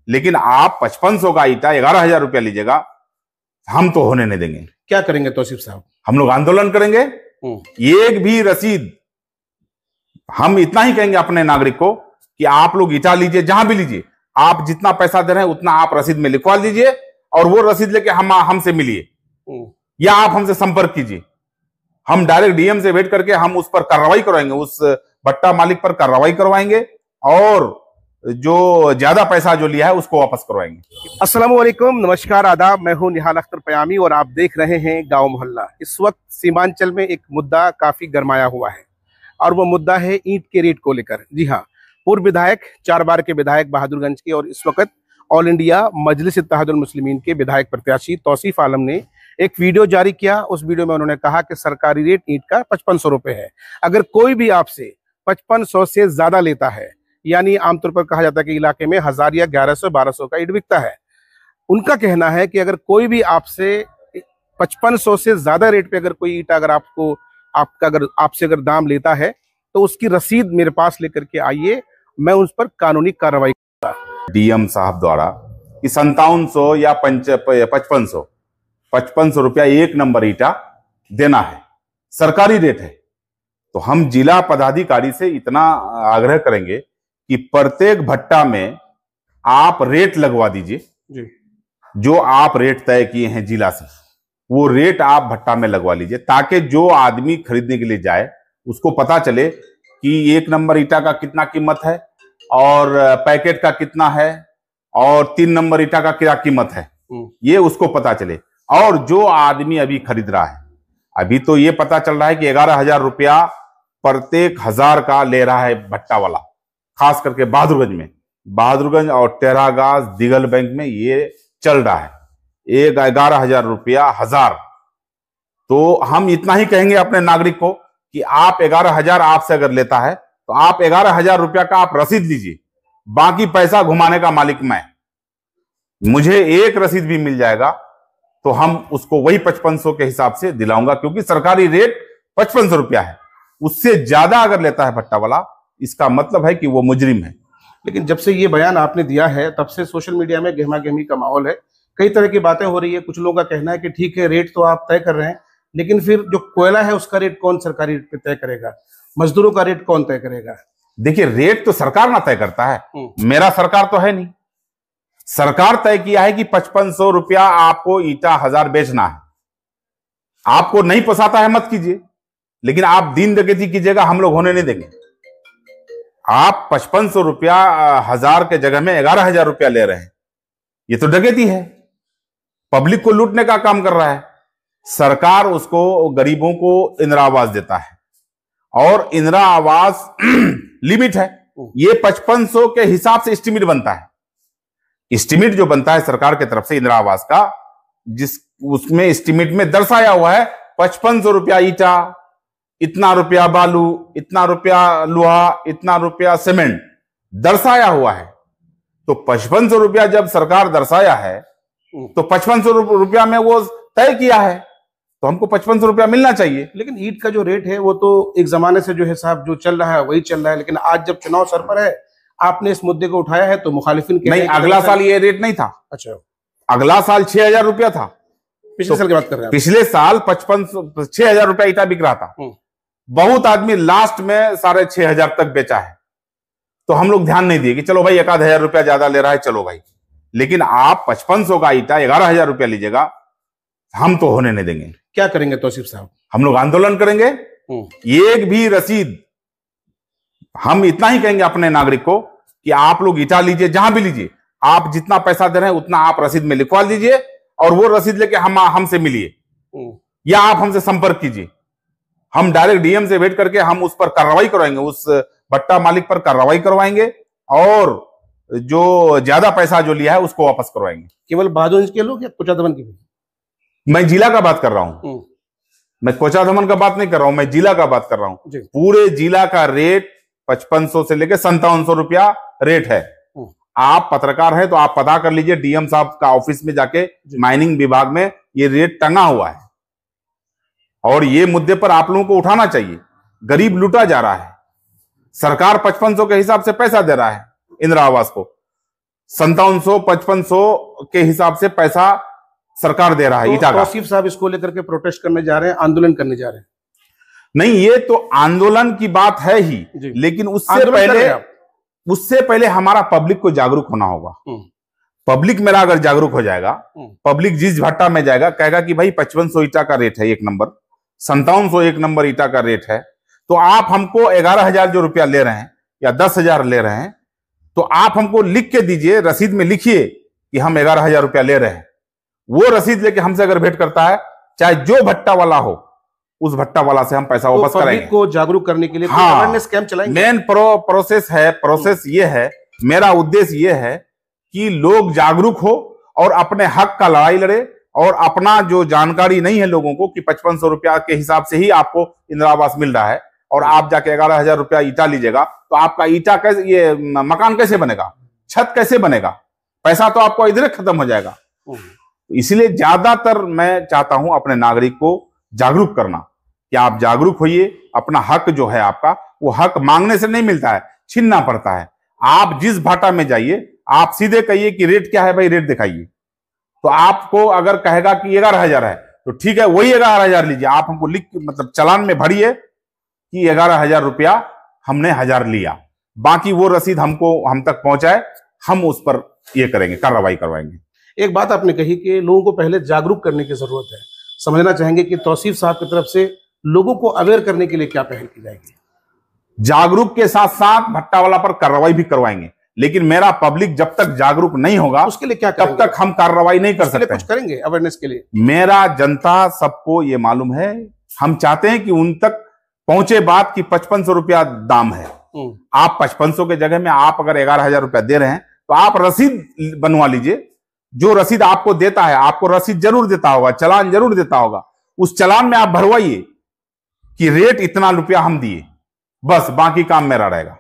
लेकिन आप 5500 का ईटा 11,000 रुपया लीजिएगा, हम तो होने नहीं देंगे। क्या करेंगे तौसीफ साहब? हम लोग आंदोलन करेंगे। एक भी रसीद, हम इतना ही कहेंगे अपने नागरिक को कि आप लोग ईटा लीजिए, जहां भी लीजिए, आप जितना पैसा दे रहे हैं उतना आप रसीद में लिखवा दीजिए और वो रसीद लेके हमसे मिलिए या आप हमसे संपर्क कीजिए। हम डायरेक्ट डीएम से भेंट करके हम उस पर कार्रवाई करवाएंगे, उस भट्टा मालिक पर कार्रवाई करवाएंगे और जो ज्यादा पैसा जो लिया है उसको वापस करवाएंगे। अस्सलाम वालेकुम, नमस्कार, आदाब। मैं हूं निहाल अख्तर पयामी और आप देख रहे हैं गांव मोहल्ला। इस वक्त सीमांचल में एक मुद्दा काफी गरमाया हुआ है और वो मुद्दा है ईंट के रेट को लेकर। जी हाँ, पूर्व विधायक, 4 बार के विधायक बहादुरगंज के और इस वक्त ऑल इंडिया मजलिस इत्तेहादुल मुस्लिमीन के विधायक प्रत्याशी तौसीफ आलम ने एक वीडियो जारी किया। उस वीडियो में उन्होंने कहा कि सरकारी रेट ईंट का 5500 रुपये है। अगर कोई भी आपसे 5500 से ज्यादा लेता है, यानी आमतौर पर कहा जाता है कि इलाके में 1000 या 1100-1200 का ईंट बिकता है, उनका कहना है कि अगर कोई भी आपसे 5500 से ज्यादा रेट पे अगर कोई ईंट अगर आपसे अगर दाम लेता है तो उसकी रसीद मेरे पास लेकर के आइए, मैं उस पर कानूनी कार्रवाई करूंगा। डीएम साहब द्वारा कि 5700 या 5500 रुपया 1 नंबर ईटा देना है, सरकारी रेट है। तो हम जिला पदाधिकारी से इतना आग्रह करेंगे कि प्रत्येक भट्टा में आप रेट लगवा दीजिए जी। जो आप रेट तय किए हैं जिला से, वो रेट आप भट्टा में लगवा लीजिए, ताकि जो आदमी खरीदने के लिए जाए उसको पता चले कि 1 नंबर ईटा का कितना कीमत है और पैकेट का कितना है और 3 नंबर ईटा का क्या कीमत है, ये उसको पता चले। और जो आदमी अभी खरीद रहा है, अभी तो ये पता चल रहा है कि 11,000 रुपया प्रत्येक 1000 का ले रहा है भट्टा वाला, खास करके बहादुरगंज और टेरागाज दिगल बैंक में ये चल रहा है, 11,000 रुपया 1000। तो हम इतना ही कहेंगे अपने नागरिक को कि आप 11,000 आपसे अगर लेता है तो आप 11,000 रुपया का आप रसीद लीजिए, बाकी पैसा घुमाने का मालिक मैं। मुझे एक रसीद भी मिल जाएगा तो हम उसको वही 5500 के हिसाब से दिलाऊंगा, क्योंकि सरकारी रेट 5500 रुपया है। उससे ज्यादा अगर लेता है भट्टा वाला, इसका मतलब है कि वो मुजरिम है। लेकिन जब से ये बयान आपने दिया है तब से सोशल मीडिया में गहमा गहमी का माहौल है, कई तरह की बातें हो रही है। कुछ लोगों का कहना है कि ठीक है, रेट तो आप तय कर रहे हैं, लेकिन फिर जो कोयला है उसका रेट कौन सरकारी रेट पे तय करेगा? मजदूरों का रेट कौन तय करेगा? देखिए, रेट तो सरकार ना तय करता है, मेरा सरकार तो है नहीं। सरकार तय किया है कि 5500 रुपया आपको ईटा 1000 बेचना है। आपको नहीं पोसाता है मत कीजिए, लेकिन आप दीन दगेती कीजिएगा, हम लोग होने नहीं देंगे। आप 5500 रुपया 1000 के जगह में 11,000 रुपया ले रहे हैं, ये तो डकैती है, पब्लिक को लूटने का काम कर रहा है। सरकार उसको गरीबों को इंदिरा आवास देता है और इंदिरा आवास लिमिट है, ये 5500 के हिसाब से एस्टीमेट बनता है। एस्टीमेट जो बनता है सरकार की तरफ से इंदिरा आवास का, जिस उसमें एस्टीमेट में दर्शाया हुआ है 5500 रुपया ईटा, इतना रुपया बालू, इतना रुपया लोहा, इतना रुपया सीमेंट दर्शाया हुआ है। तो 5500 रुपया जब सरकार दर्शाया है तो 5500 रुपया में वो तय किया है, तो हमको 5500 रुपया मिलना चाहिए। लेकिन ईंट का जो रेट है वो तो एक जमाने से जो है साहब जो चल रहा है वही चल रहा है, लेकिन आज जब चुनाव सर पर है, आपने इस मुद्दे को उठाया है तो मुखालिफिन के नहीं, अगला साल ये रेट नहीं था। अच्छा, अगला साल 6,000 रुपया था। पिछले साल की बात कर रहे हैं? पिछले साल 6,000 रुपया ईटा बिक रहा था। बहुत आदमी लास्ट में 6,500 तक बेचा है, तो हम लोग ध्यान नहीं दिए कि चलो भाई 1,000 रुपया ज्यादा ले रहा है, चलो भाई। लेकिन आप 5500 का ईटा 11,000 रुपया लीजिएगा, हम तो होने नहीं देंगे। क्या करेंगे तौसीफ साहब? हम लोग आंदोलन करेंगे। एक भी रसीद, हम इतना ही कहेंगे अपने नागरिक को कि आप लोग ईटा लीजिए, जहां भी लीजिए, आप जितना पैसा दे रहे हैं उतना आप रसीद में लिखवा दीजिए और वो रसीद लेके हमसे मिलिए या आप हमसे संपर्क कीजिए। हम डायरेक्ट डीएम से भेंट करके हम उस पर कार्रवाई करवाएंगे, उस भट्टा मालिक पर कार्रवाई करवाएंगे और जो ज्यादा पैसा जो लिया है उसको वापस करवाएंगे। केवल बहादुरगंज के लोग या कोचाधमन के भी? मैं जिला का बात कर रहा हूं, मैं कोचाधमन का बात नहीं कर रहा हूं, मैं जिला का बात कर रहा हूं। पूरे जिला का रेट 5500 से लेकर 5700 रुपया रेट है। आप पत्रकार हैं तो आप पता कर लीजिए, डीएम साहब का ऑफिस में जाके माइनिंग विभाग में ये रेट टंगा हुआ है और ये मुद्दे पर आप लोगों को उठाना चाहिए। गरीब लूटा जा रहा है, सरकार 5500 के हिसाब से पैसा दे रहा है इंदिरा आवास को, 5700 5500 के हिसाब से पैसा सरकार दे रहा है ईटा का। तौसीफ साहब इसको लेकर के प्रोटेस्ट करने जा रहे हैं, आंदोलन करने जा रहे हैं। नहीं, ये तो आंदोलन की बात है ही, लेकिन उससे पहले हमारा पब्लिक को जागरूक होना होगा। पब्लिक मेरा अगर जागरूक हो जाएगा, पब्लिक जिस भट्टा में जाएगा कहेगा कि भाई 5500 ईटा का रेट है एक नंबर, 5700 एक नंबर ईटा का रेट है, तो आप हमको 11,000 जो रुपया ले रहे हैं या 10,000 ले रहे हैं, तो आप हमको लिख के दीजिए, रसीद में लिखिए कि हम 11,000 रुपया ले रहे हैं। वो रसीद लेके हमसे अगर भेंट करता है, चाहे जो भट्टा वाला हो, उस भट्टा वाला से हम पैसा वापस करेंगे। को जागरूक करने के लिए अवेयरनेस कैंप चलाएंगे। मेन प्रोसेस ये है, मेरा उद्देश्य ये है कि लोग जागरूक हो और अपने हक का लड़ाई लड़े, और अपना जो जानकारी नहीं है लोगों को कि 5500 रुपया के हिसाब से ही आपको इंदिरा आवास मिल रहा है, और आप जाके 11,000 रुपया ईटा लीजिएगा, तो आपका ईटा कैसे, ये मकान कैसे बनेगा, छत कैसे बनेगा, पैसा तो आपको इधर खत्म हो जाएगा। इसलिए ज्यादातर मैं चाहता हूं अपने नागरिक को जागरूक करना कि आप जागरूक होइए। अपना हक जो है आपका, वो हक मांगने से नहीं मिलता है, छीनना पड़ता है। आप जिस भाटा में जाइए, आप सीधे कहिए कि रेट क्या है भाई, रेट दिखाइए, तो आपको अगर कहेगा कि 11,000 है, तो ठीक है वही 11,000 लीजिए। आप हमको लिख, मतलब चालान में भरिए कि 11,000 रुपया हमने 1000 लिया, बाकी वो रसीद हम तक पहुंचाए, हम उस पर ये करेंगे, कार्रवाई करवाएंगे। एक बात आपने कही कि लोगों को पहले जागरूक करने की जरूरत है। समझना चाहेंगे कि तौसीफ साहब की तरफ से लोगों को अवेयर करने के लिए क्या पहल की जाएगी? जागरूक के साथ साथ भट्टा वाला पर कार्रवाई भी करवाएंगे, लेकिन मेरा पब्लिक जब तक जागरूक नहीं होगा, उसके लिए क्या तब तक हम कार्रवाई नहीं कर सकते। कुछ करेंगे अवेयरनेस के लिए? मेरा जनता सबको ये मालूम है, हम चाहते हैं कि उन तक पहुंचे बात कि 5500 रुपया दाम है। आप 5500 के जगह में आप अगर 11,000 रुपया दे रहे हैं, तो आप रसीद बनवा लीजिए। जो रसीद आपको देता है, आपको रसीद जरूर देता होगा, चालान जरूर देता होगा, उस चालान में आप भरवाइए कि रेट इतना रुपया हम दिए, बस बाकी काम मेरा रहेगा।